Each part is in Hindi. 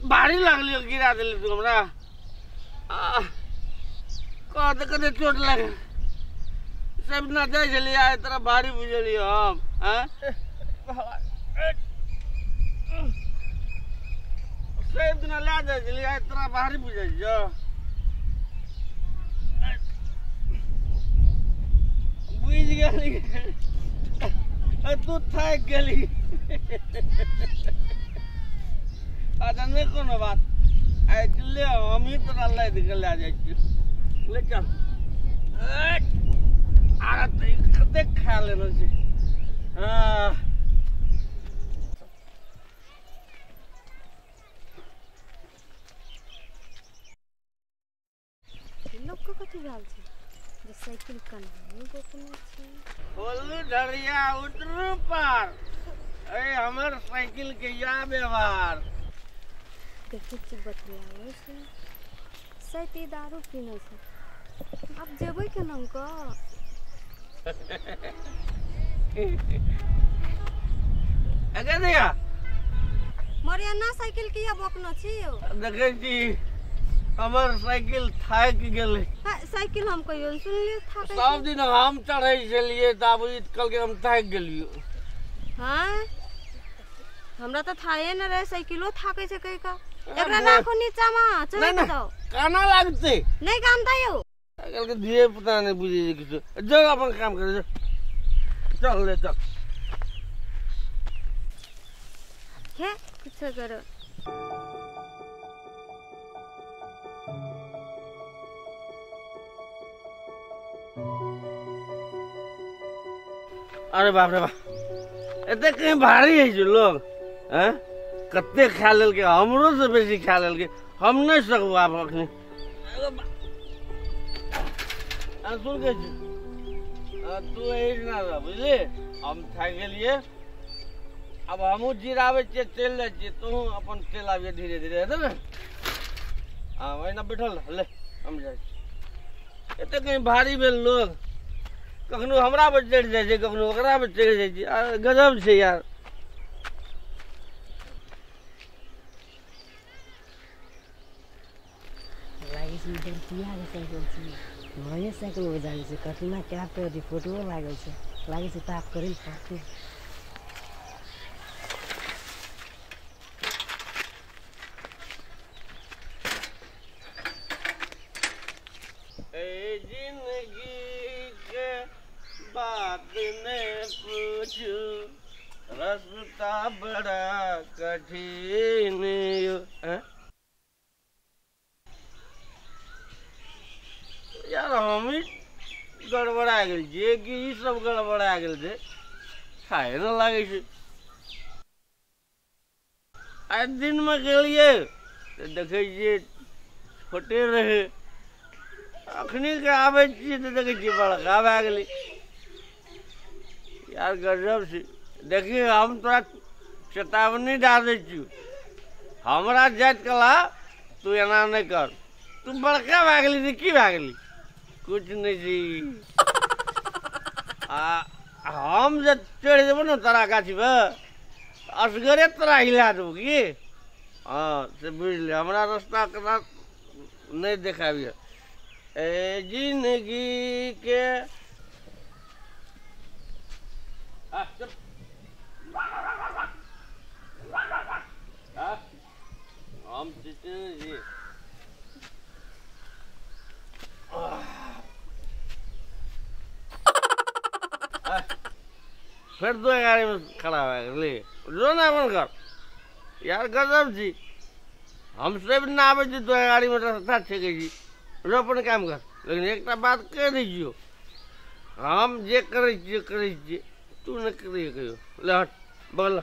भारी लागली गिरा दिली तू हमरा कते कते चोट लगे सब ना जाय छलिए आय तरह भारी बुझलिए हम सब दिन ला जाय छलिए आय तरह भारी बुझलिए बुझ गेली तू थाक गेली अच्छा नहीं कोनो बात आय ले हम ही तोरा लाद के ले जाय छी ले चल आ कते खा लेलो छी लोग को कथि भेल छै जे साइकिल कन्हू गोपने छै बोलू ढरिया उतरू पार ए हमर साइकिल के या व्यवहार देखै छी बतलावे छै शायद ई दारू पीने छै अब जेबै केना को अगे दिया मरियाना साइकिल किया बकना छी देखै छी हमर साइकिल थाक गेलै साइकिल हम कहियो सुनलिए थाक सब दिन हम चढ़ै छलिए त आब कल के हम थाक गेलियो हां हमरा त थाए न रहे साइकिलो थाकै छै कहि का एकरा नाखो नीचा में चढ़ जाओ काना लागते नहीं काम दायो कल के धीरे पता नहीं बुझे किछु जो अपन काम करे चल ले चल के कुछ करो अरे बाप रे बाप एते कहीं भारी है जो लोग हैं कते खा लेल के हमरो से बेसी खा लेल के हम नहीं सकबो आब अखनी सुन के तू एज ना रह बुझली हम थाक गेलिए अब हमहू जिरावे छियै चल जाय छियै तू अपन चल आबिए धीरे धीरे हेतै ने हां वहीना बैठल ले हम जाय छी एते कहीं भारी भेल लोग कखनो हमरा पर चढ़ जाय छै कखनो ओकरा पर चढ़ जाय छै गजब छै यार लागे छै दर्दिया के साइकिल छै नये साइकिल हो जाइ छै कतना क्या पे रिपोर्टो लागल छै लागे छै ताप करै पड़तै ए जिंदगी के बात ने पूछू रास्ता बड़ा कठिन यार हम ही गड़बड़ा गेल जे कि ई सब गड़बड़ा गेल छै खाए न लागे छै आइ दिन में गेलिए देखे छियै छोटे रहे अखनी के आवे छियै तो देखे छियै बड़का भए गेलै यार गजब छै देखिए हम तोरा चेतावनी दे दै छियौ हमरा जाइत कला तू एना नहीं कर तू बड़का भए गेली तऽ की भए गेली कुछ नहीं जी हम जब चढ़ जेबो ना तोरा गाछी पे असगरे तोरा हिला देबो की हाँ से बुझ ले हमरा रास्ता कदा नहीं देखाबिए ए जिंदगी के हम जी फिर दो गाड़ी में खड़ा है ले जो ना मन कर यार गजब जी हम सब ना आवे जी दो गाड़ी में रास्ता छेके जी जो अपन काम कर लेकिन एक बात कह दीजियो हम जे करे तू न करे कहियो ले हट बगल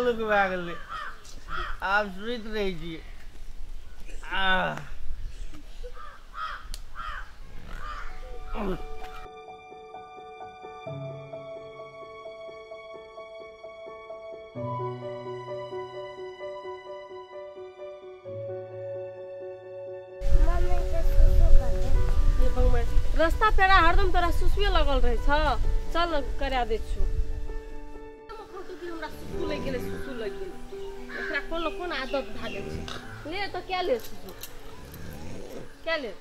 हल्लुक भए गेलै आब सुति रहै छियै रास्ता पेड़ा हरदम तोरा सुसुए लगल रहे छ चल करा दै छु हमरा सुसु लग गेलै एकरा कोन आदत भए गेल छै ले त क्या ले सुसु क्या ले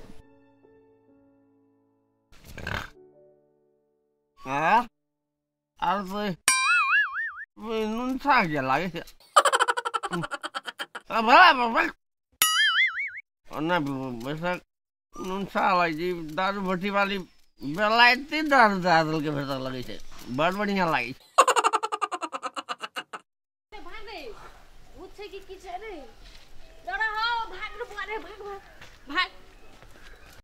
आर नुन साग जे लागे छै बैसा नुन साग लागे दारू भट्टी वाली बेलायती दारू दादल के भेटर लगे छै बड़ बढ़िया लागे छै कि छै रे जरा हो भाग रे भाग